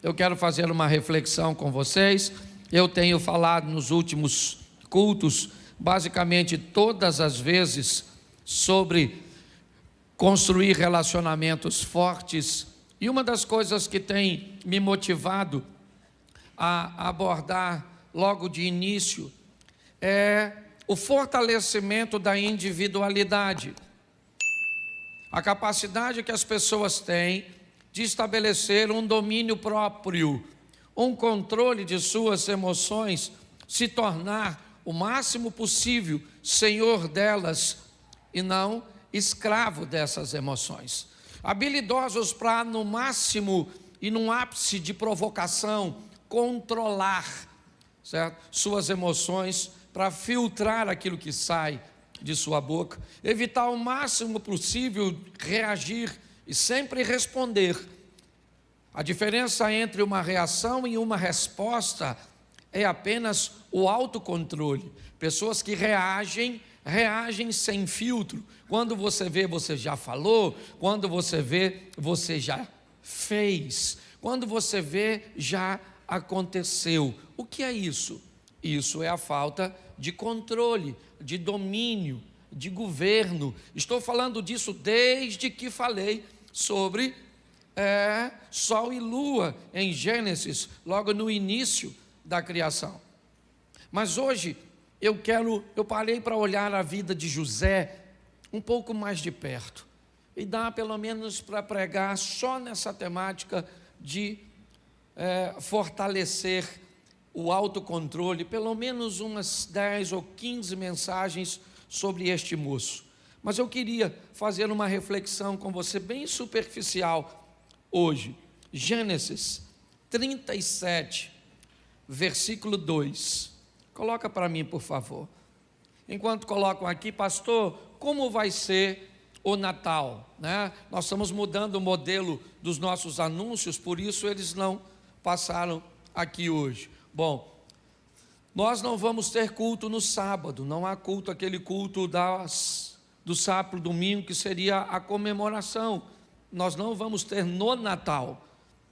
eu quero fazer uma reflexão com vocês. Eu tenho falado nos últimos cultos, basicamente todas as vezes, sobre construir relacionamentos fortes. E uma das coisas que tem me motivado a abordar logo de início é o fortalecimento da individualidade. A capacidade que as pessoas têm de estabelecer um domínio próprio, um controle de suas emoções, se tornar o máximo possível senhor delas e não escravo dessas emoções. Habilidosos para, no máximo e num ápice de provocação, controlar, certo? Suas emoções, para filtrar aquilo que sai de sua boca, evitar o máximo possível reagir e sempre responder. A diferença entre uma reação e uma resposta é apenas o autocontrole. Pessoas que reagem sem filtro. Quando você vê, você já falou. Quando você vê, você já fez. Quando você vê, já aconteceu. O que é isso? Isso é a falta de controle, de domínio, de governo. Estou falando disso desde que falei sobre Sol e Lua em Gênesis, logo no início da criação. Mas hoje eu parei para olhar a vida de José um pouco mais de perto. E dá pelo menos para pregar só nessa temática de fortalecer o autocontrole, pelo menos umas 10 ou 15 mensagens sobre este moço. Mas eu queria fazer uma reflexão com você bem superficial hoje. Gênesis 37, versículo 2. Coloca para mim, por favor. Enquanto colocam aqui, pastor, como vai ser o Natal, né? Nós estamos mudando o modelo dos nossos anúncios, por isso eles não passaram aqui hoje. Bom, nós não vamos ter culto no sábado, não há culto, aquele culto do sábado para o domingo, que seria a comemoração. Nós não vamos ter no Natal,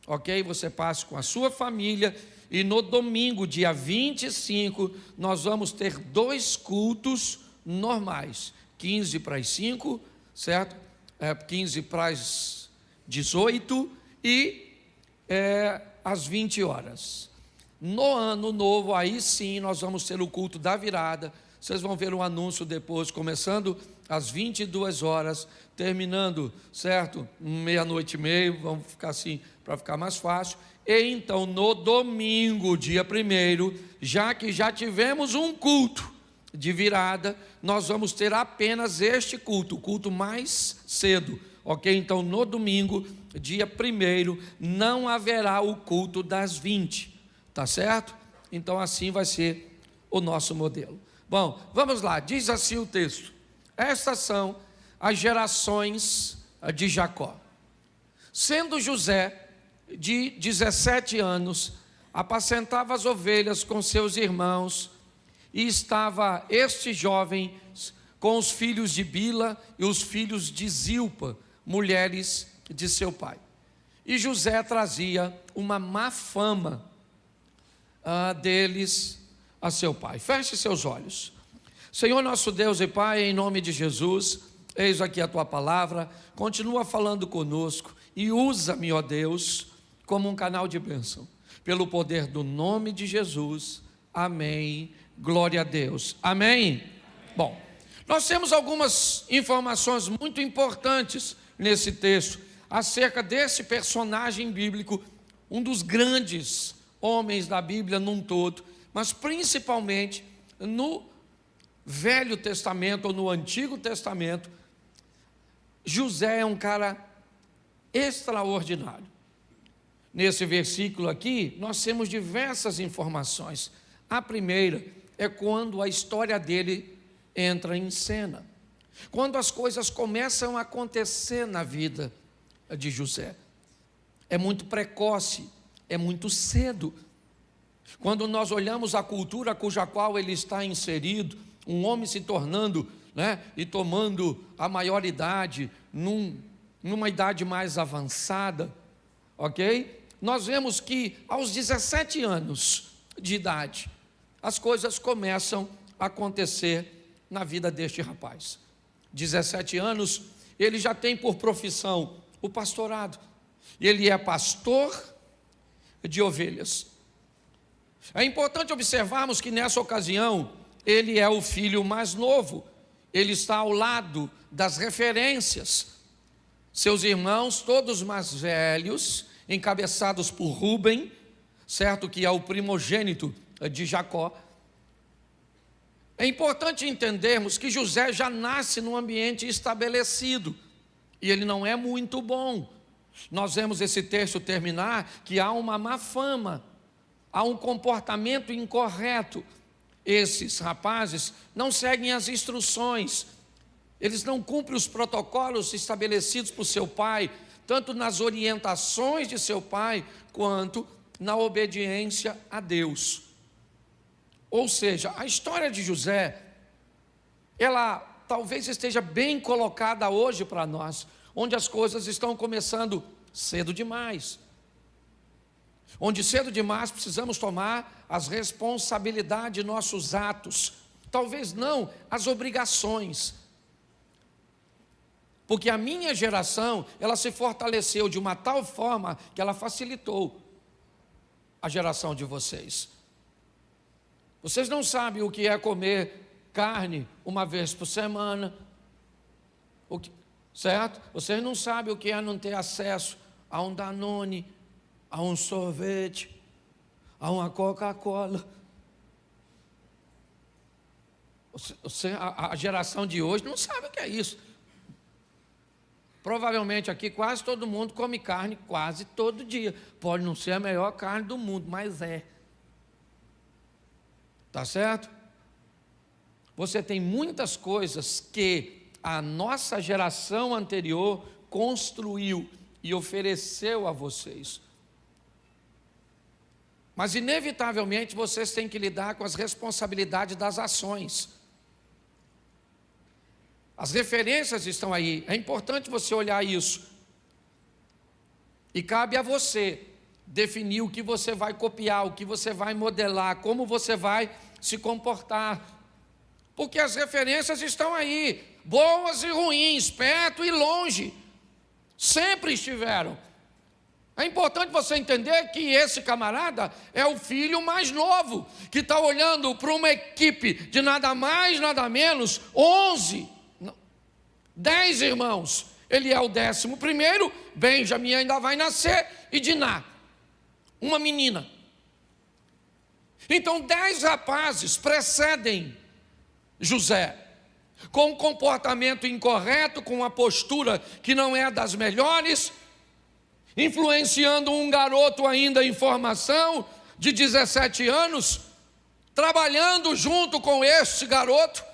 ok? Você passa com a sua família e no domingo, dia 25, nós vamos ter 2 cultos normais, 15 para as 5, certo? 15 para as 18 e às 20 horas. No ano novo, aí sim, nós vamos ter o culto da virada. Vocês vão ver um anúncio depois, começando às 22 horas, terminando, certo? 00:30, vamos ficar assim, para ficar mais fácil. E então, no domingo, dia 1º, já que já tivemos um culto de virada, nós vamos ter apenas este culto, o culto mais cedo, ok? Então, no domingo, dia 1º, não haverá o culto das 20, tá certo? Então, assim vai ser o nosso modelo. Bom, vamos lá, diz assim o texto: estas são as gerações de Jacó. Sendo José de 17 anos, apacentava as ovelhas com seus irmãos, e estava este jovem com os filhos de Bila e os filhos de Zilpa, mulheres de seu pai. E José trazia uma má fama deles a seu pai. Feche seus olhos. Senhor nosso Deus e Pai, em nome de Jesus, eis aqui a tua palavra, continua falando conosco e usa-me, ó Deus, como um canal de bênção, pelo poder do nome de Jesus, amém, glória a Deus, amém? Bom, nós temos algumas informações muito importantes nesse texto, acerca desse personagem bíblico, um dos grandes homens da Bíblia num todo, mas principalmente no Velho Testamento ou no Antigo Testamento. José é um cara extraordinário. Nesse versículo aqui, nós temos diversas informações. A primeira é quando a história dele entra em cena. Quando as coisas começam a acontecer na vida de José. É muito precoce, é muito cedo. Quando nós olhamos a cultura cuja qual ele está inserido, um homem se tornando, e tomando a maioridade, numa idade mais avançada, ok? nós vemos que aos 17 anos de idade, as coisas começam a acontecer na vida deste rapaz. 17 anos, ele já tem por profissão o pastorado. Ele é pastor de ovelhas. É importante observarmos que nessa ocasião, ele é o filho mais novo. Ele está ao lado das referências. Seus irmãos, todos mais velhos, encabeçados por Rúben, certo, que é o primogênito de Jacó. É importante entendermos que José já nasce num ambiente estabelecido, e ele não é muito bom. Nós vemos esse texto terminar que há uma má fama, há um comportamento incorreto. Esses rapazes não seguem as instruções, eles não cumprem os protocolos estabelecidos por seu pai, tanto nas orientações de seu pai, quanto na obediência a Deus. Ou seja, a história de José, ela talvez esteja bem colocada hoje para nós, onde as coisas estão começando cedo demais. Onde cedo demais precisamos tomar as responsabilidades de nossos atos, talvez não as obrigações. Porque a minha geração, ela se fortaleceu de uma tal forma que ela facilitou a geração de vocês. Vocês não sabem o que é comer carne uma vez por semana, certo? Vocês não sabem o que é não ter acesso a um Danone, a um sorvete, a uma Coca-Cola. A geração de hoje não sabe o que é isso. Provavelmente aqui quase todo mundo come carne quase todo dia. Pode não ser a melhor carne do mundo, mas é. Tá certo? Você tem muitas coisas que a nossa geração anterior construiu e ofereceu a vocês. Mas inevitavelmente vocês têm que lidar com as responsabilidades das ações. As referências estão aí, é importante você olhar isso. E cabe a você definir o que você vai copiar, o que você vai modelar, como você vai se comportar. Porque as referências estão aí, boas e ruins, perto e longe, sempre estiveram. É importante você entender que esse camarada é o filho mais novo, que está olhando para uma equipe de nada mais, nada menos, 10 irmãos. Ele é o 11º, Benjamim ainda vai nascer, e Diná, uma menina. Então 10 rapazes precedem José, com um comportamento incorreto, com uma postura que não é das melhores, influenciando um garoto ainda em formação, de 17 anos, trabalhando junto com este garoto.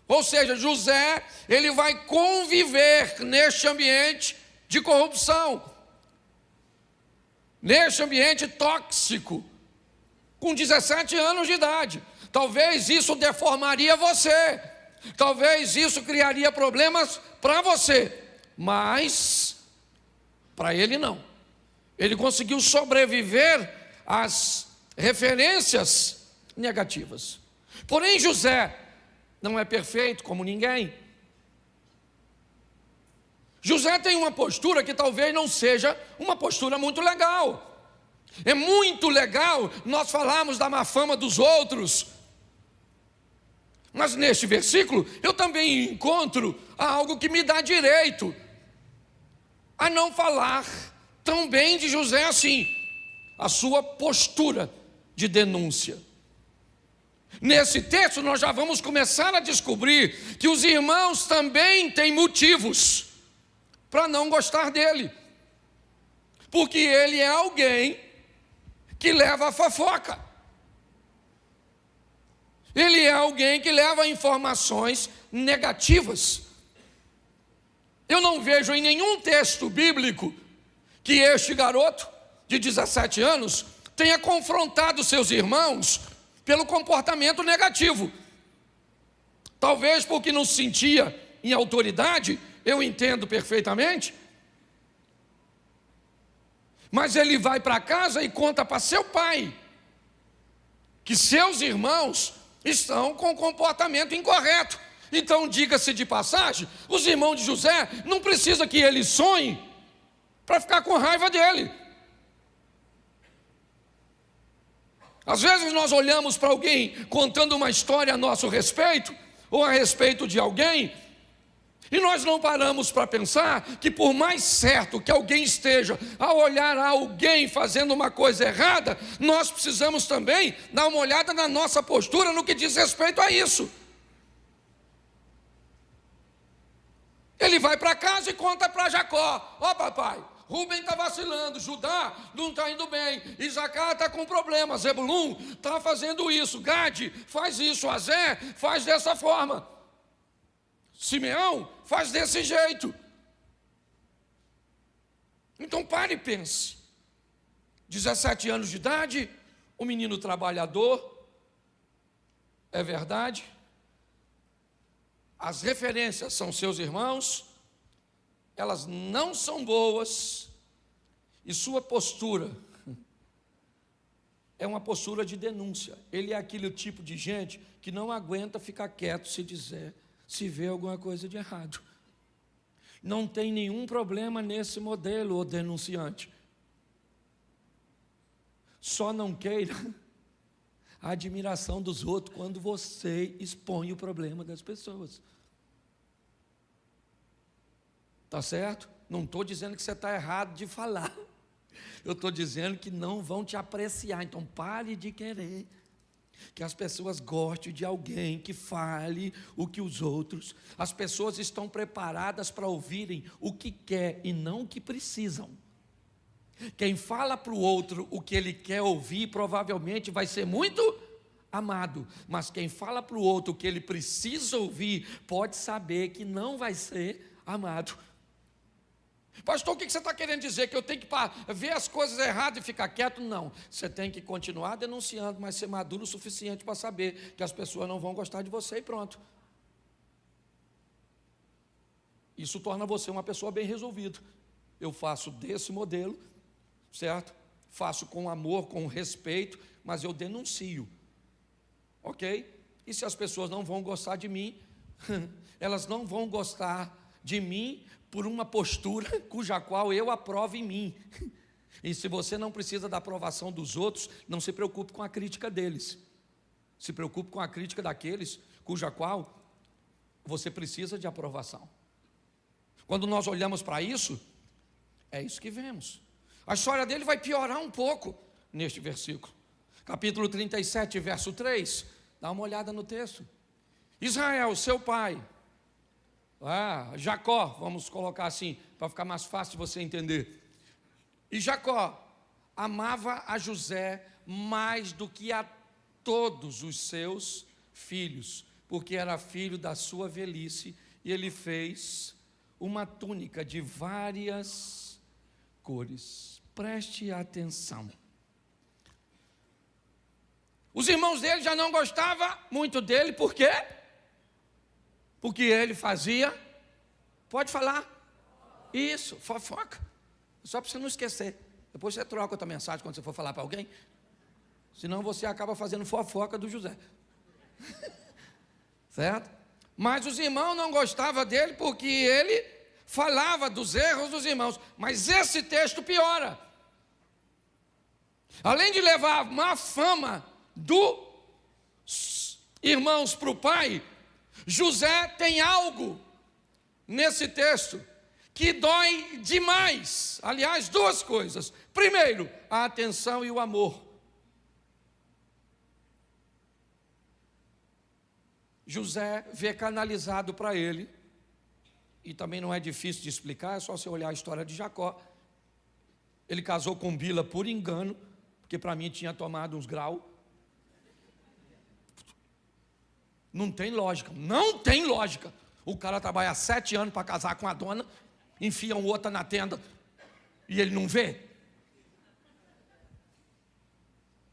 Ou seja, José, ele vai conviver neste ambiente de corrupção, neste ambiente tóxico, com 17 anos de idade. Talvez isso deformaria você, talvez isso criaria problemas para você, mas para ele não. Ele conseguiu sobreviver às referências negativas. Porém, José não é perfeito como ninguém. José tem uma postura que talvez não seja uma postura muito legal. É muito legal nós falarmos da má fama dos outros, mas neste versículo eu também encontro algo que me dá direito a não falar tão bem de José assim, a sua postura de denúncia. Nesse texto nós já vamos começar a descobrir que os irmãos também têm motivos para não gostar dele, porque ele é alguém que leva a fofoca, ele é alguém que leva informações negativas. Eu não vejo em nenhum texto bíblico que este garoto de 17 anos tenha confrontado seus irmãos pelo comportamento negativo. Talvez porque não se sentia em autoridade, eu entendo perfeitamente. Mas ele vai para casa e conta para seu pai que seus irmãos estão com comportamento incorreto. Então, diga-se de passagem, os irmãos de José não precisam que ele sonhe para ficar com raiva dele. Às vezes nós olhamos para alguém contando uma história a nosso respeito, ou a respeito de alguém, e nós não paramos para pensar que por mais certo que alguém esteja ao olhar alguém fazendo uma coisa errada, nós precisamos também dar uma olhada na nossa postura no que diz respeito a isso. Ele vai para casa e conta para Jacó: ó papai, Rubem está vacilando, Judá não está indo bem, Isacar está com problema, Zebulun está fazendo isso, Gade faz isso, Azé faz dessa forma, Simeão faz desse jeito. Então pare e pense. 17 anos de idade, um menino trabalhador, é verdade. As referências são seus irmãos, elas não são boas, e sua postura é uma postura de denúncia. Ele é aquele tipo de gente que não aguenta ficar quieto se vê alguma coisa de errado. Não tem nenhum problema nesse modelo, o denunciante. Só não queira a admiração dos outros quando você expõe o problema das pessoas. Tá certo? Não estou dizendo que você está errado de falar. Eu estou dizendo que não vão te apreciar. Então pare de querer que as pessoas gostem de alguém que fale o que os outros. As pessoas estão preparadas para ouvirem o que quer e não o que precisam. Quem fala para o outro o que ele quer ouvir, provavelmente vai ser muito amado. Mas quem fala para o outro o que ele precisa ouvir, pode saber que não vai ser amado. Pastor, o que você está querendo dizer? Que eu tenho que ver as coisas erradas e ficar quieto? Não, você tem que continuar denunciando, mas ser maduro o suficiente para saber que as pessoas não vão gostar de você e pronto. Isso torna você uma pessoa bem resolvida. Eu faço desse modelo, certo? Faço com amor, com respeito, mas eu denuncio, ok? E se as pessoas não vão gostar de mim, elas não vão gostar de mim por uma postura cuja qual eu aprovo em mim. E se você não precisa da aprovação dos outros, não se preocupe com a crítica deles. Se preocupe com a crítica daqueles cuja qual você precisa de aprovação. Quando nós olhamos para isso, é isso que vemos. A história dele vai piorar um pouco neste versículo. Capítulo 37, verso 3. Dá uma olhada no texto. Israel, seu pai, Jacó, vamos colocar assim, para ficar mais fácil de você entender. E Jacó amava a José mais do que a todos os seus filhos, porque era filho da sua velhice, e ele fez uma túnica de várias cores. Preste atenção. Os irmãos dele já não gostavam muito dele, por quê? Porque ele fazia, pode falar, isso, fofoca, só para você não esquecer. Depois você troca outra mensagem quando você for falar para alguém, senão você acaba fazendo fofoca do José. Certo? Mas os irmãos não gostavam dele porque ele falava dos erros dos irmãos. Mas esse texto piora. Além de levar má fama dos irmãos para o pai, José tem algo nesse texto que dói demais. Aliás, duas coisas. Primeiro, a atenção e o amor. José vê canalizado para ele, e também não é difícil de explicar, é só você olhar a história de Jacó. Ele casou com Bila por engano, porque para mim tinha tomado uns graus. Não tem lógica, não tem lógica. O cara trabalha 7 anos para casar com a dona, enfia um outra na tenda e ele não vê.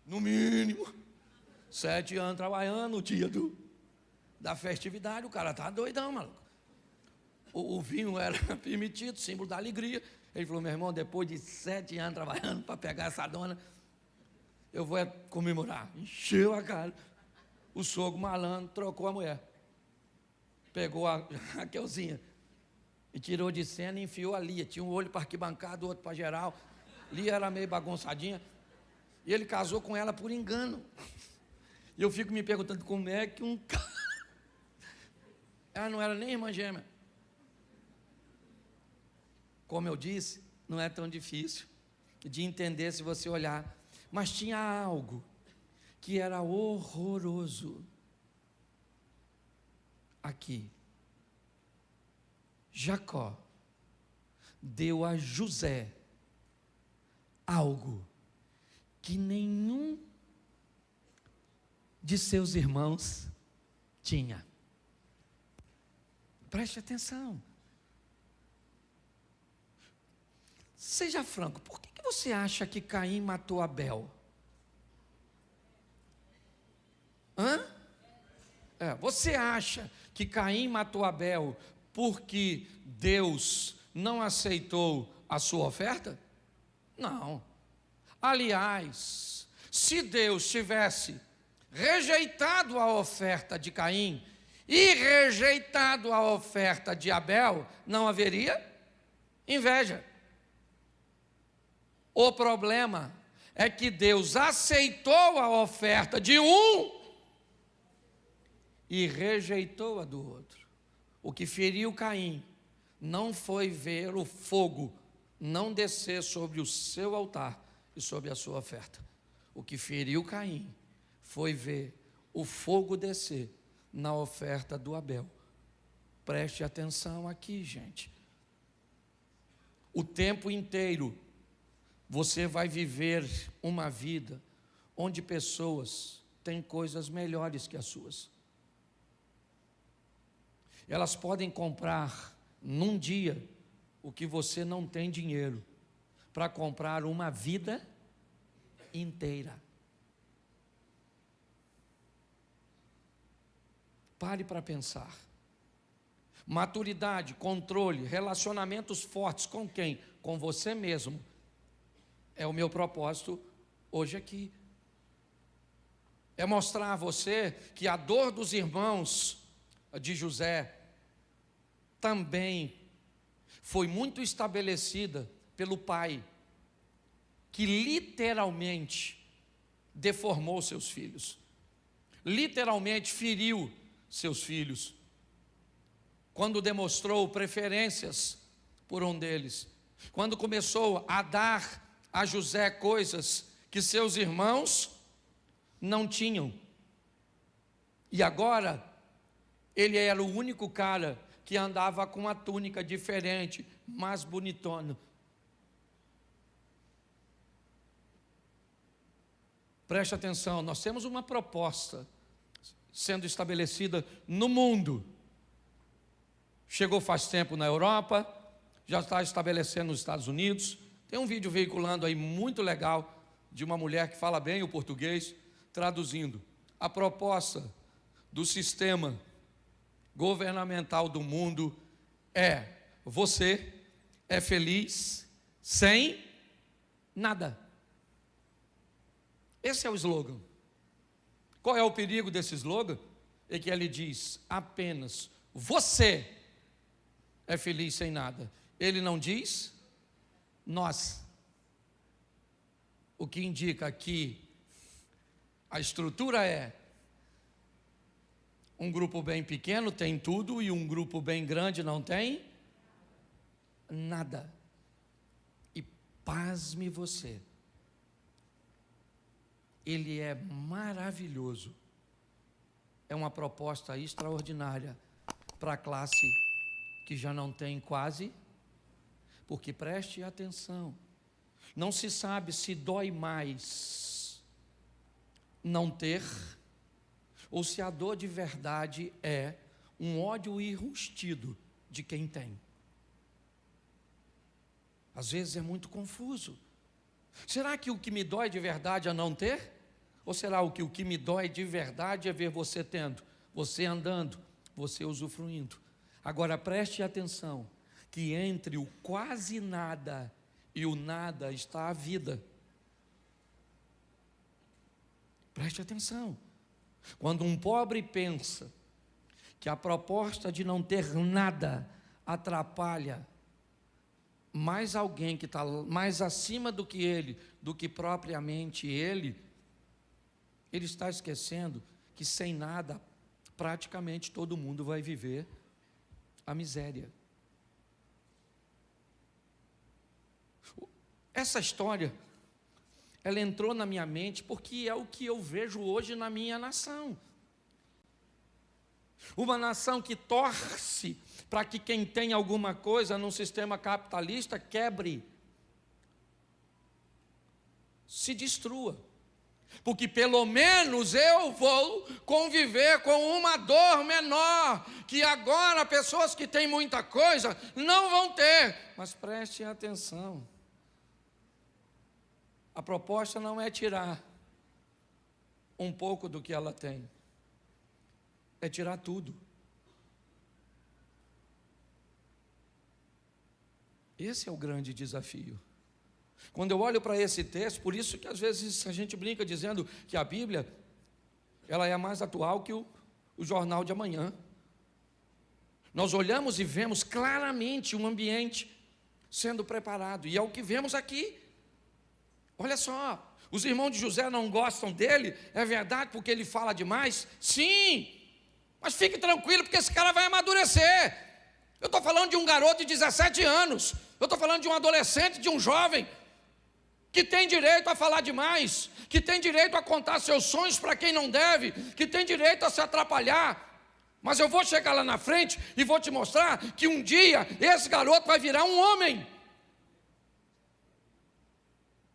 No mínimo 7 anos trabalhando no dia da festividade, o cara tá doidão, maluco. O vinho era permitido, símbolo da alegria. Ele falou: meu irmão, depois de 7 anos trabalhando para pegar essa dona, eu vou comemorar. Encheu a cara. O sogro malandro trocou a mulher. Pegou a Raquelzinha e tirou de cena e enfiou a Lia. Tinha um olho para arquibancada, outro para geral. Lia era meio bagunçadinha. E ele casou com ela por engano. E eu fico me perguntando como é que um cara... Ela não era nem irmã gêmea. Como eu disse, não é tão difícil de entender se você olhar. Mas tinha algo que era horroroso aqui. Jacó deu a José algo que nenhum de seus irmãos tinha. Preste atenção. Seja franco, por que você acha que Caim matou Abel? Você acha que Caim matou Abel porque Deus não aceitou a sua oferta? Não. Aliás, se Deus tivesse rejeitado a oferta de Caim e rejeitado a oferta de Abel, não haveria inveja. O problema é que Deus aceitou a oferta de um e rejeitou a do outro. O que feriu Caim não foi ver o fogo não descer sobre o seu altar e sobre a sua oferta. O que feriu Caim foi ver o fogo descer na oferta do Abel. Preste atenção aqui, gente. O tempo inteiro você vai viver uma vida onde pessoas têm coisas melhores que as suas. Elas podem comprar num dia o que você não tem dinheiro para comprar uma vida inteira. Pare para pensar. Maturidade, controle, relacionamentos fortes com quem? Com você mesmo. É o meu propósito hoje aqui. É mostrar a você que a dor dos irmãos de José também foi muito estabelecida pelo pai, que literalmente deformou seus filhos, literalmente feriu seus filhos, quando demonstrou preferências por um deles, quando começou a dar a José coisas que seus irmãos não tinham. E agora, ele era o único cara que andava com uma túnica diferente, mais bonitona. Preste atenção, nós temos uma proposta sendo estabelecida no mundo. Chegou faz tempo na Europa, já está estabelecendo nos Estados Unidos. Tem um vídeo veiculando aí muito legal de uma mulher que fala bem o português, traduzindo. A proposta do sistema governamental do mundo é: você é feliz sem nada. Esse é o slogan. Qual é o perigo desse slogan? É que ele diz apenas: você é feliz sem nada. Ele não diz nós. O que indica que a estrutura é: um grupo bem pequeno tem tudo e um grupo bem grande não tem nada. E pasme você, ele é maravilhoso. É uma proposta extraordinária para a classe que já não tem quase, porque preste atenção, não se sabe se dói mais não ter, ou se a dor de verdade é um ódio enrustido de quem tem. Às vezes é muito confuso. Será que o que me dói de verdade é não ter? Ou será que o que me dói de verdade é ver você tendo, você andando, você usufruindo? Agora preste atenção, que entre o quase nada e o nada está a vida. Preste atenção. Quando um pobre pensa que a proposta de não ter nada atrapalha mais alguém que está mais acima do que ele, do que propriamente ele está esquecendo que sem nada, praticamente todo mundo vai viver a miséria. Essa história, ela entrou na minha mente porque é o que eu vejo hoje na minha nação. Uma nação que torce para que quem tem alguma coisa num sistema capitalista quebre, se destrua. Porque pelo menos eu vou conviver com uma dor menor, que agora pessoas que têm muita coisa não vão ter. Mas preste atenção, a proposta não é tirar um pouco do que ela tem, é tirar tudo. Esse é o grande desafio. Quando eu olho para esse texto, por isso que às vezes a gente brinca dizendo que a Bíblia, ela é mais atual que o jornal de amanhã. Nós olhamos e vemos claramente um ambiente sendo preparado, e é o que vemos aqui. Olha só, os irmãos de José não gostam dele, é verdade, porque ele fala demais? Sim, mas fique tranquilo, porque esse cara vai amadurecer. Eu estou falando de um garoto de 17 anos, eu estou falando de um adolescente, de um jovem, que tem direito a falar demais, que tem direito a contar seus sonhos para quem não deve, que tem direito a se atrapalhar. Mas eu vou chegar lá na frente e vou te mostrar que um dia esse garoto vai virar um homem.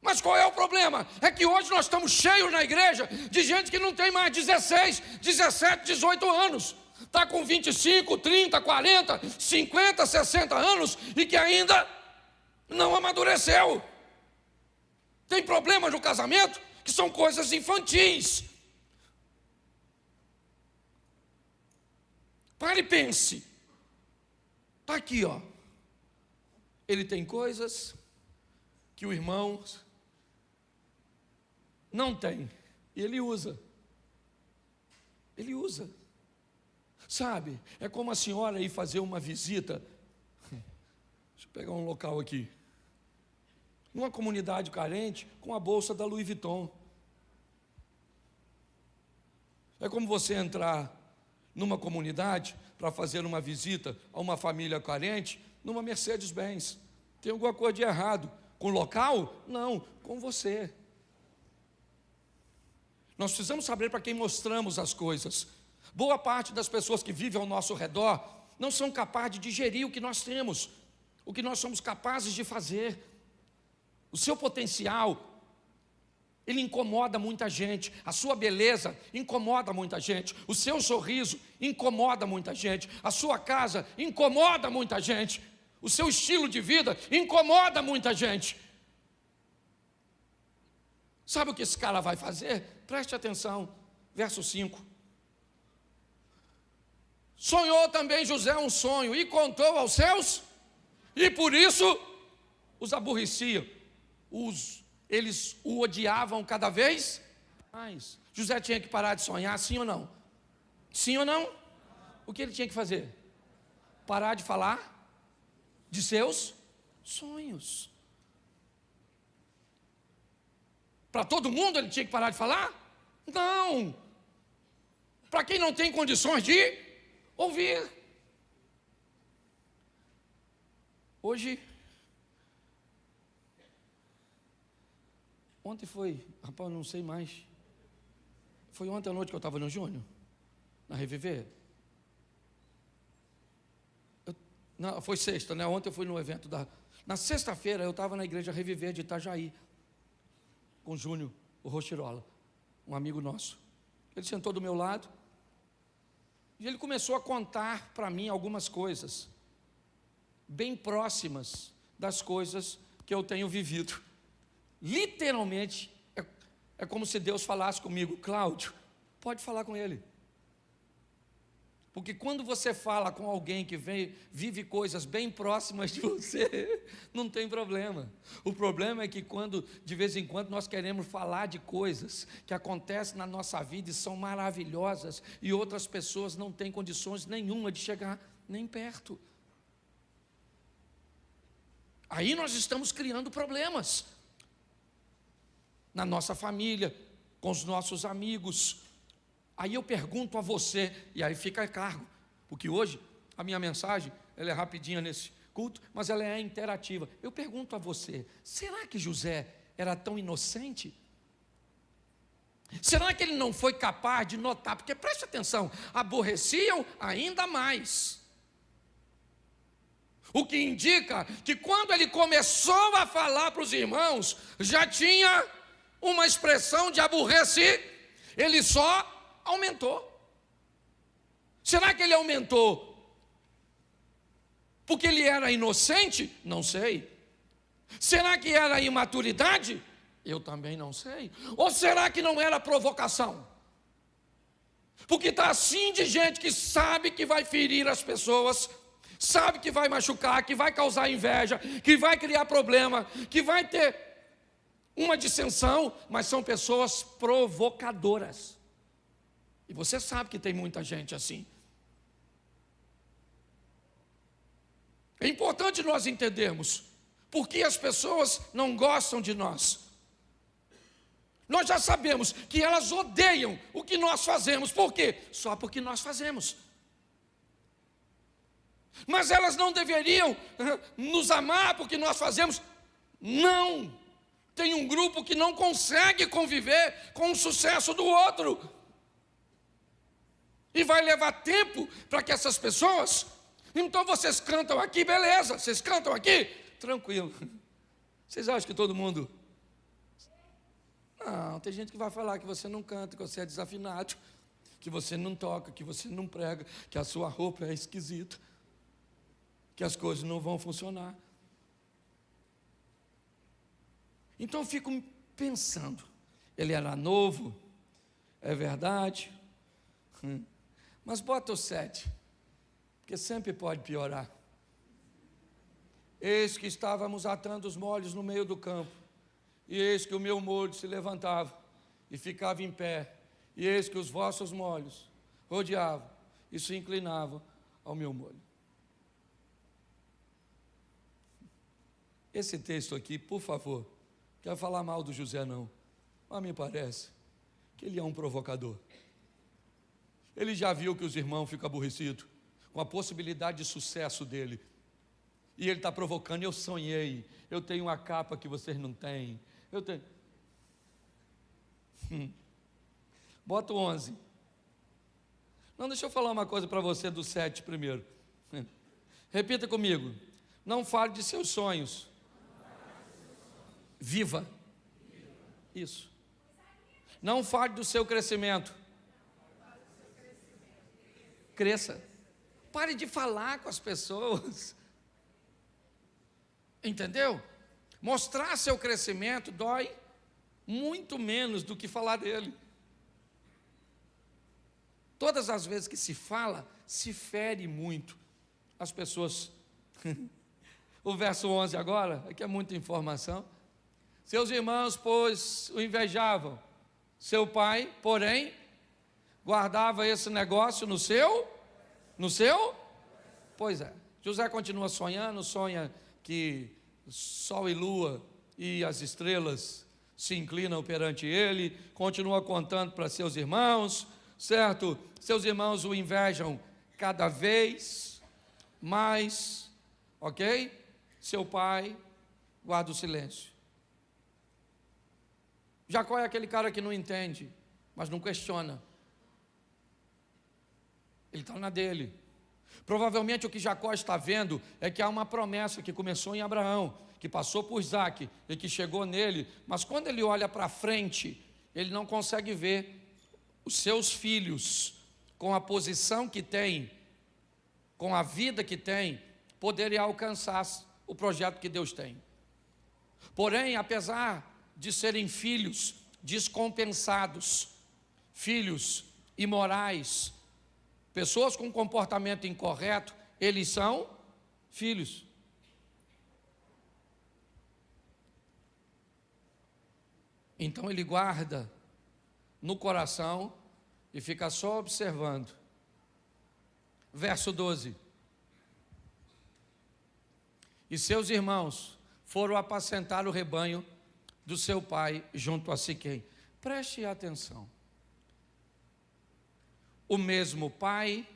Mas qual é o problema? É que hoje nós estamos cheios na igreja de gente que não tem mais 16, 17, 18 anos. Está com 25, 30, 40, 50, 60 anos e que ainda não amadureceu. Tem problemas no casamento que são coisas infantis. Pare e pense. Está aqui, ó. Ele tem coisas que o irmão não tem. E ele usa. Ele usa. Sabe, é como a senhora ir fazer uma visita. Deixa eu pegar um local aqui. Numa comunidade carente, com a bolsa da Louis Vuitton. É como você entrar numa comunidade para fazer uma visita a uma família carente, numa Mercedes-Benz. Tem alguma coisa de errado com o local? Não, com você. Nós precisamos saber para quem mostramos as coisas. Boa parte das pessoas que vivem ao nosso redor não são capazes de digerir o que nós temos, o que nós somos capazes de fazer. O seu potencial, ele incomoda muita gente. A sua beleza incomoda muita gente. O seu sorriso incomoda muita gente. A sua casa incomoda muita gente. O seu estilo de vida incomoda muita gente. Sabe o que esse cara vai fazer? Preste atenção, verso 5. Sonhou também José um sonho e contou aos seus, e por isso os aborrecia. Eles o odiavam cada vez mais. José tinha que parar de sonhar, sim ou não? Sim ou não? O que ele tinha que fazer? Parar de falar de seus sonhos. Para todo mundo ele tinha que parar de falar? Não. Para quem não tem condições de ouvir. Hoje, ontem foi, rapaz, eu não sei mais. Foi ontem à noite que eu estava no Júnior, na Reviver. Não, foi sexta, né? Ontem eu fui no evento na sexta-feira eu estava na igreja Reviver de Itajaí, com o Júnior, o Rochirola, um amigo nosso. Ele sentou do meu lado e ele começou a contar para mim algumas coisas bem próximas das coisas que eu tenho vivido. Literalmente, é como se Deus falasse comigo: Cláudio, pode falar com ele. Porque quando você fala com alguém que vive coisas bem próximas de você, não tem problema. O problema é que quando, de vez em quando, nós queremos falar de coisas que acontecem na nossa vida e são maravilhosas, e outras pessoas não têm condições nenhuma de chegar nem perto. Aí nós estamos criando problemas na nossa família, com os nossos amigos. Aí eu pergunto a você, e aí fica a cargo, porque hoje a minha mensagem, ela é rapidinha nesse culto, mas ela é interativa. Eu pergunto a você, será que José era tão inocente? Será que ele não foi capaz de notar? Porque preste atenção, aborreciam ainda mais. O que indica que quando ele começou a falar para os irmãos, já tinha uma expressão de aborrecer, ele só aumentou. Será que ele aumentou porque ele era inocente? Não sei. Será que era imaturidade? Eu também não sei. Ou será que não era provocação? Porque está assim de gente que sabe que vai ferir as pessoas, sabe que vai machucar, que vai causar inveja, que vai criar problema, que vai ter uma dissensão, mas são pessoas provocadoras. E você sabe que tem muita gente assim. É importante nós entendermos por que as pessoas não gostam de nós. Nós já sabemos que elas odeiam o que nós fazemos. Por quê? Só porque nós fazemos. Mas elas não deveriam nos amar porque nós fazemos? Não. Tem um grupo que não consegue conviver com o sucesso do outro. E vai levar tempo para que essas pessoas... Então vocês cantam aqui, beleza. Vocês cantam aqui, tranquilo. Vocês acham que todo mundo... Não, tem gente que vai falar que você não canta, que você é desafinado, que você não toca, que você não prega, que a sua roupa é esquisita, que as coisas não vão funcionar. Então eu fico pensando, ele era novo, é verdade, mas bota o 7, porque sempre pode piorar. Eis que estávamos atando os molhos no meio do campo, e eis que o meu molho se levantava e ficava em pé, e eis que os vossos molhos rodeavam e se inclinavam ao meu molho. Esse texto aqui, por favor, quero falar mal do José não, mas me parece que ele é um provocador. Ele já viu que os irmãos ficam aborrecidos com a possibilidade de sucesso dele, e ele está provocando. Eu sonhei, eu tenho uma capa que vocês não têm, eu tenho. Bota o 11. Não, deixa eu falar uma coisa para você do 7 primeiro. Repita comigo. Não fale de seus sonhos. Viva. Isso. Não fale do seu crescimento. Cresça. Pare de falar com as pessoas. Entendeu? Mostrar seu crescimento dói muito menos do que falar dele. Todas as vezes que se fala, se fere muito as pessoas. O verso 11 agora, aqui é muita informação. Seus irmãos, pois, o invejavam. Seu pai, porém, guardava esse negócio no seu? Pois é. José continua sonhando, sonha que sol e lua e as estrelas se inclinam perante ele, continua contando para seus irmãos, certo? Seus irmãos o invejam cada vez mais, ok? Seu pai guarda o silêncio. Jacó é aquele cara que não entende, mas não questiona. Ele está na dele. Provavelmente o que Jacó está vendo é que há uma promessa que começou em Abraão, que passou por Isaac e que chegou nele, mas quando ele olha para frente, ele não consegue ver os seus filhos, com a posição que tem, com a vida que tem, poderem alcançar o projeto que Deus tem. Porém, apesar de serem filhos descompensados, filhos imorais, Pessoas com comportamento incorreto, eles são filhos. Então ele guarda no coração e fica só observando. Verso 12. E seus irmãos foram apacentar o rebanho do seu pai junto a Siquém. Preste atenção. O mesmo pai,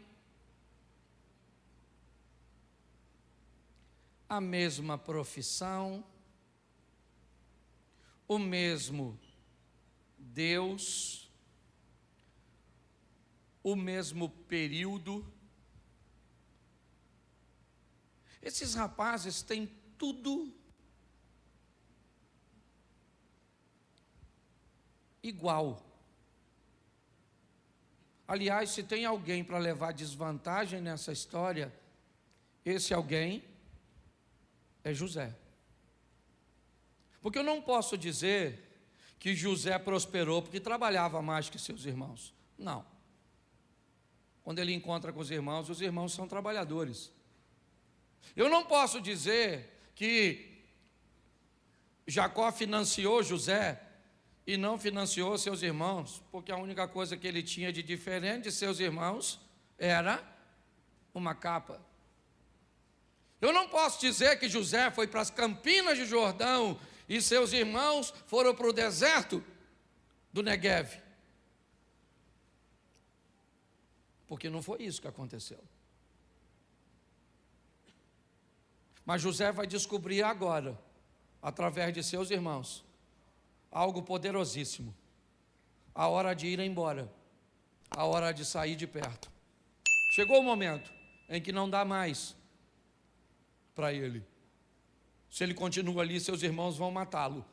a mesma profissão, o mesmo Deus, o mesmo período. Esses rapazes têm tudo igual. Aliás, se tem alguém para levar desvantagem nessa história, esse alguém é José. Porque eu não posso dizer que José prosperou porque trabalhava mais que seus irmãos. Não. Quando ele encontra com os irmãos são trabalhadores. Eu não posso dizer que Jacó financiou José e não financiou seus irmãos, porque a única coisa que ele tinha de diferente de seus irmãos era uma capa. Eu não posso dizer que José foi para as Campinas de Jordão e seus irmãos foram para o deserto do Negueve, porque não foi isso que aconteceu. Mas José vai descobrir agora, através de seus irmãos, algo poderosíssimo. A hora de ir embora, a hora de sair de perto. Chegou o momento em que não dá mais para ele. Se ele continua ali, seus irmãos vão matá-lo,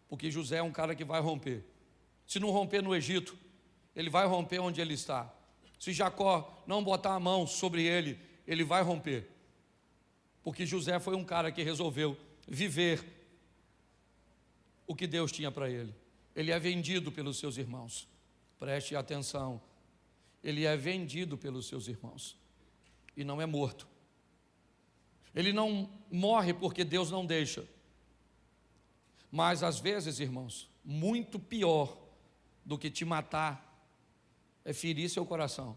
porque José é um cara que vai romper. Se não romper no Egito, ele vai romper onde ele está. Se Jacó não botar a mão sobre ele, ele vai romper, porque José foi um cara que resolveu viver o que Deus tinha para ele. Ele é vendido pelos seus irmãos. Preste atenção. Ele é vendido pelos seus irmãos e não é morto. Ele não morre porque Deus não deixa. Mas às vezes, irmãos, muito pior do que te matar é ferir seu coração.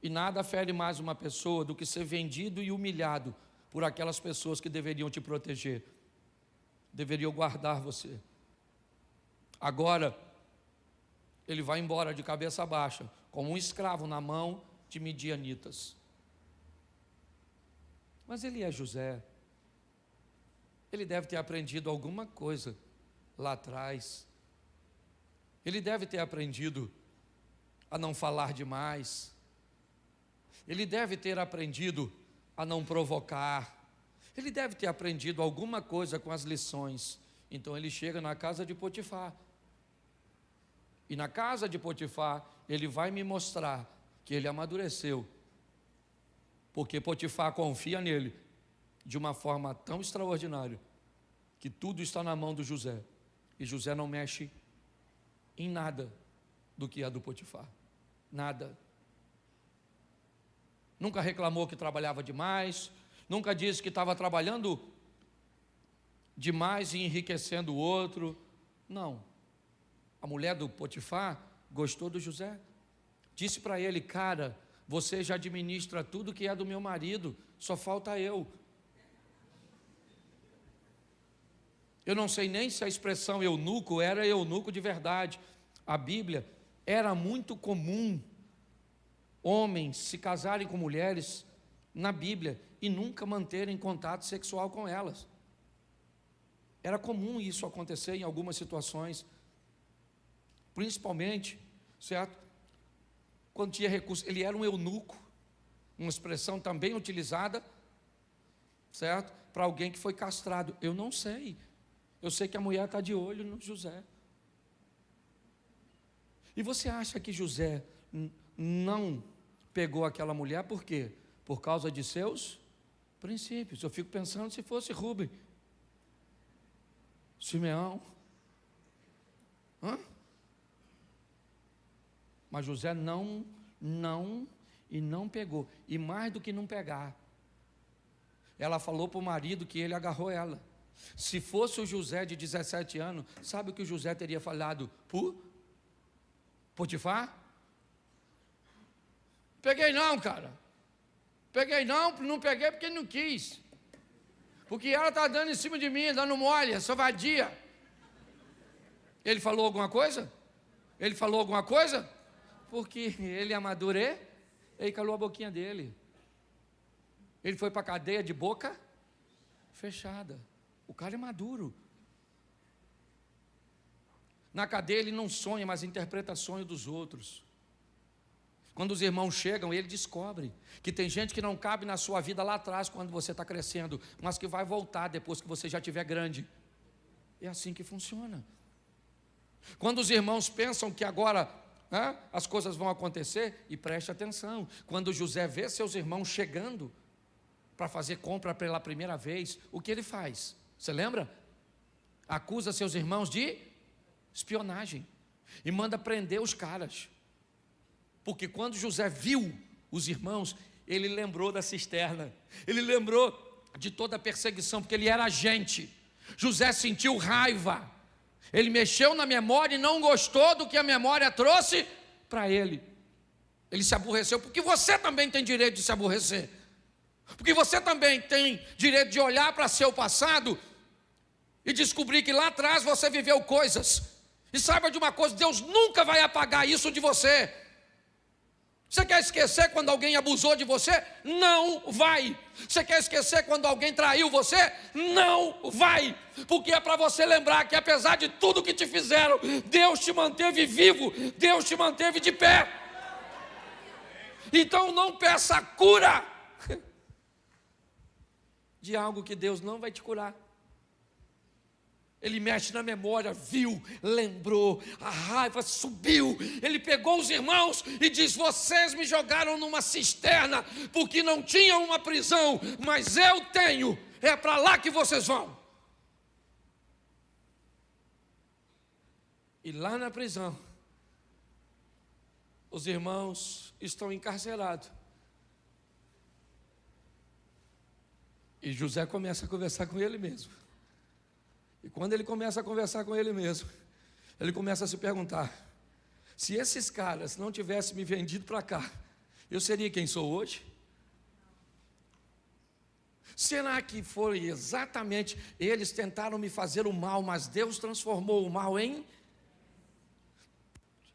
E nada fere mais uma pessoa do que ser vendido e humilhado por aquelas pessoas que deveriam te proteger, deveriam guardar você. Agora, ele vai embora de cabeça baixa, como um escravo na mão de midianitas. Mas ele é José. Ele deve ter aprendido alguma coisa lá atrás. Ele deve ter aprendido a não falar demais. Ele deve ter aprendido a não provocar. Ele deve ter aprendido alguma coisa com as lições. Então ele chega na casa de Potifar. E na casa de Potifar, ele vai me mostrar que ele amadureceu. Porque Potifar confia nele de uma forma tão extraordinária que tudo está na mão do José. E José não mexe em nada do que é do Potifar. Nada. Nunca reclamou que trabalhava demais, nunca disse que estava trabalhando demais e enriquecendo o outro. Não. A mulher do Potifar gostou do José. Disse para ele: cara, você já administra tudo que é do meu marido, só falta eu. Eu não sei nem se a expressão eunuco era eunuco de verdade. A Bíblia era muito comum homens se casarem com mulheres na Bíblia e nunca manterem contato sexual com elas. Era comum isso acontecer em algumas situações, principalmente, certo? Quando tinha recurso. Ele era um eunuco, uma expressão também utilizada, certo? Para alguém que foi castrado. Eu não sei. Eu sei que a mulher está de olho no José. E você acha que José não pegou aquela mulher por quê? Por causa de seus princípios. Eu fico pensando se fosse Rubem, Simeão, Mas José não pegou. E mais do que não pegar, ela falou para o marido que ele agarrou ela. Se fosse o José de 17 anos, sabe o que o José teria falado? Potifar? Peguei não, cara. Peguei não peguei porque não quis. Porque ela está dando em cima de mim, dando mole, sou vadia. Ele falou alguma coisa? Ele falou alguma coisa? Porque ele amadureceu, ele calou a boquinha dele. Ele foi para a cadeia de boca fechada. O cara é maduro. Na cadeia ele não sonha, mas interpreta sonho dos outros. Quando os irmãos chegam, ele descobre que tem gente que não cabe na sua vida lá atrás, quando você está crescendo, mas que vai voltar depois que você já estiver grande. É assim que funciona. Quando os irmãos pensam que agora as coisas vão acontecer, e preste atenção, quando José vê seus irmãos chegando para fazer compra pela primeira vez, o que ele faz? Você lembra? Acusa seus irmãos de espionagem e manda prender os caras. Porque quando José viu os irmãos, ele lembrou da cisterna, ele lembrou de toda a perseguição, porque ele era agente. José sentiu raiva, ele mexeu na memória e não gostou do que a memória trouxe para ele. Ele se aborreceu, porque você também tem direito de se aborrecer, porque você também tem direito de olhar para seu passado e descobrir que lá atrás você viveu coisas. E saiba de uma coisa, Deus nunca vai apagar isso de você. Você quer esquecer quando alguém abusou de você? Não vai. Você quer esquecer quando alguém traiu você? Não vai. Porque é para você lembrar que apesar de tudo que te fizeram, Deus te manteve vivo, Deus te manteve de pé. Então não peça cura de algo que Deus não vai te curar. Ele mexe na memória, viu, lembrou, a raiva subiu. Ele pegou os irmãos e diz: vocês me jogaram numa cisterna, porque não tinham uma prisão, mas eu tenho, é para lá que vocês vão. E lá na prisão, os irmãos estão encarcerados. E José começa a conversar com ele mesmo. E quando ele começa a conversar com ele mesmo, ele começa a se perguntar: se esses caras não tivessem me vendido para cá, eu seria quem sou hoje? Será que foi exatamente, eles tentaram me fazer o mal, mas Deus transformou o mal em...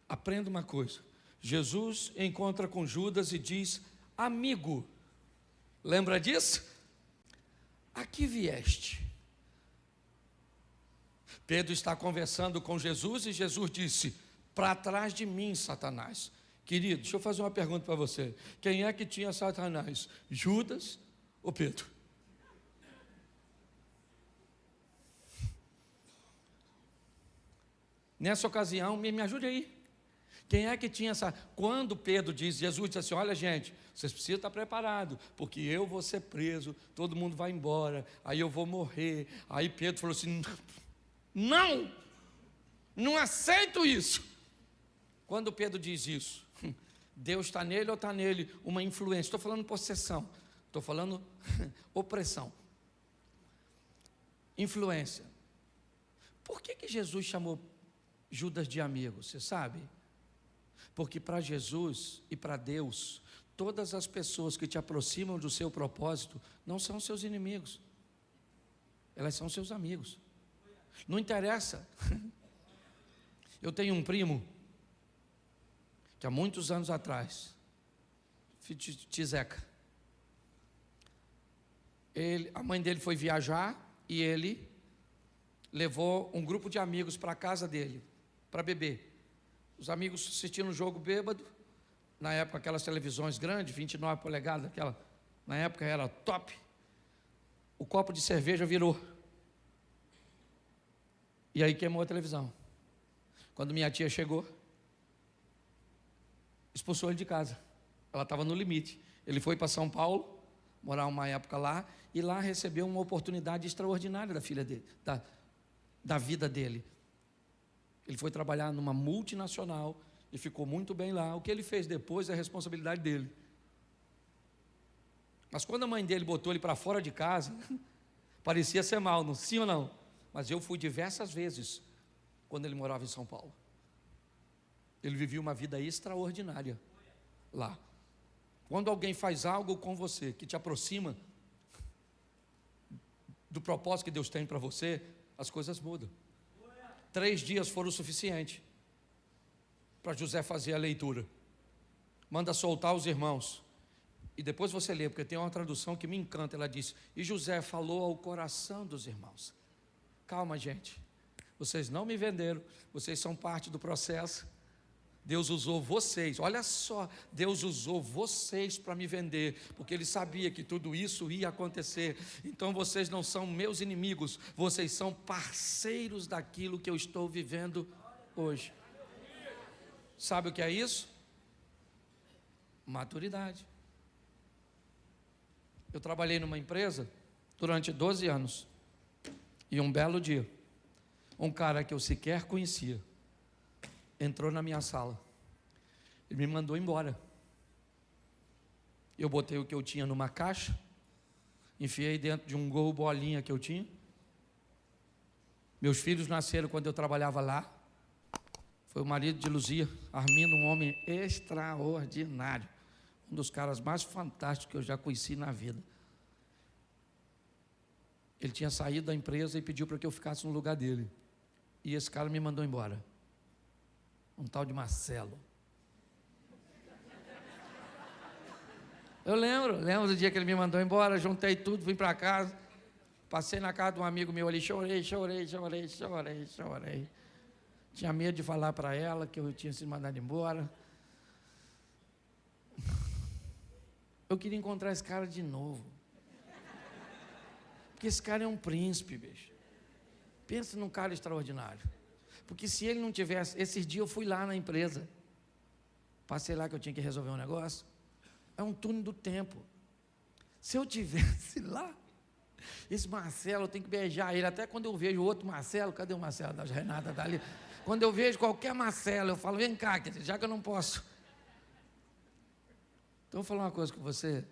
Aprenda uma coisa, Jesus encontra com Judas e diz: amigo, lembra disso? A que vieste? Pedro está conversando com Jesus e Jesus disse: para trás de mim, Satanás. Querido, deixa eu fazer uma pergunta para você. Quem é que tinha Satanás? Judas ou Pedro? Nessa ocasião, me ajude aí. Quem é que tinha essa... Quando Pedro diz, Jesus disse assim: olha gente, vocês precisam estar preparados, porque eu vou ser preso, todo mundo vai embora, aí eu vou morrer. Aí Pedro falou assim: não aceito isso. Quando Pedro diz isso, Deus está nele ou está nele uma influência? Estou falando possessão, estou falando opressão, influência. Por que Jesus chamou Judas de amigo? Você sabe? Porque para Jesus e para Deus, todas as pessoas que te aproximam do seu propósito não são seus inimigos, elas são seus amigos. Não interessa. Eu tenho um primo que há muitos anos atrás, Tizeca, a mãe dele foi viajar e ele levou um grupo de amigos para a casa dele para beber. Os amigos assistindo um jogo bêbado, na época aquelas televisões grandes, 29 polegadas, aquela, na época era top. O copo de cerveja virou. E aí queimou a televisão. Quando minha tia chegou, expulsou ele de casa. Ela estava no limite. Ele foi para São Paulo, morar uma época lá, e lá recebeu uma oportunidade extraordinária da filha dele, da vida dele. Ele foi trabalhar numa multinacional e ficou muito bem lá. O que ele fez depois é responsabilidade dele. Mas quando a mãe dele botou ele para fora de casa, parecia ser mal, não, sim ou não? Mas eu fui diversas vezes quando ele morava em São Paulo. Ele vivia uma vida extraordinária lá. Quando alguém faz algo com você que te aproxima do propósito que Deus tem para você, as coisas mudam. 3 dias foram o suficiente para José fazer a leitura. Manda soltar os irmãos. E depois você lê, porque tem uma tradução que me encanta. Ela diz: e José falou ao coração dos irmãos. Calma, gente. Vocês não me venderam. Vocês são parte do processo. Deus usou vocês, olha só, Deus usou vocês para me vender, porque Ele sabia que tudo isso ia acontecer. Então vocês não são meus inimigos, vocês são parceiros daquilo que eu estou vivendo hoje. Sabe o que é isso? Maturidade. Eu trabalhei numa empresa durante 12 anos, e um belo dia, um cara que eu sequer conhecia, entrou na minha sala, ele me mandou embora. Eu botei o que eu tinha numa caixa, enfiei dentro de um Gol bolinha que eu tinha. Meus filhos nasceram quando eu trabalhava lá. Foi o marido de Luzia, Armindo, um homem extraordinário, um dos caras mais fantásticos que eu já conheci na vida. Ele tinha saído da empresa e pediu para que eu ficasse no lugar dele, e esse cara me mandou embora. Um tal de Marcelo. Eu lembro do dia que ele me mandou embora. Juntei tudo, vim para casa, passei na casa de um amigo meu ali, chorei. Tinha medo de falar para ela que eu tinha sido mandado embora. Eu queria encontrar esse cara de novo, porque esse cara é um príncipe, bicho. Pensa num cara extraordinário. Porque se ele não tivesse, esses dias eu fui lá na empresa, passei lá que eu tinha que resolver um negócio, é um túnel do tempo. Se eu tivesse lá, esse Marcelo, eu tenho que beijar ele, até quando eu vejo outro Marcelo, cadê o Marcelo da Renata, está ali? Quando eu vejo qualquer Marcelo, eu falo, vem cá, já que eu não posso. Então eu vou falar uma coisa com você.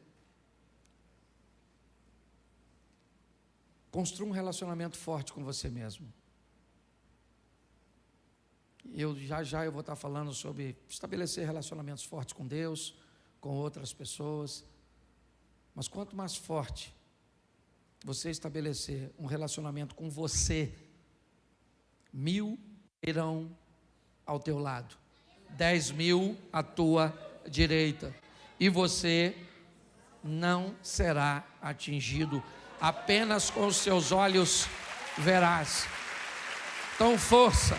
Construa um relacionamento forte com você mesmo. Já eu vou estar falando sobre estabelecer relacionamentos fortes com Deus, com outras pessoas. Mas quanto mais forte você estabelecer um relacionamento com você, 1000 irão ao teu lado, 10.000 à tua direita, e você não será atingido. Apenas com os seus olhos verás. Então força.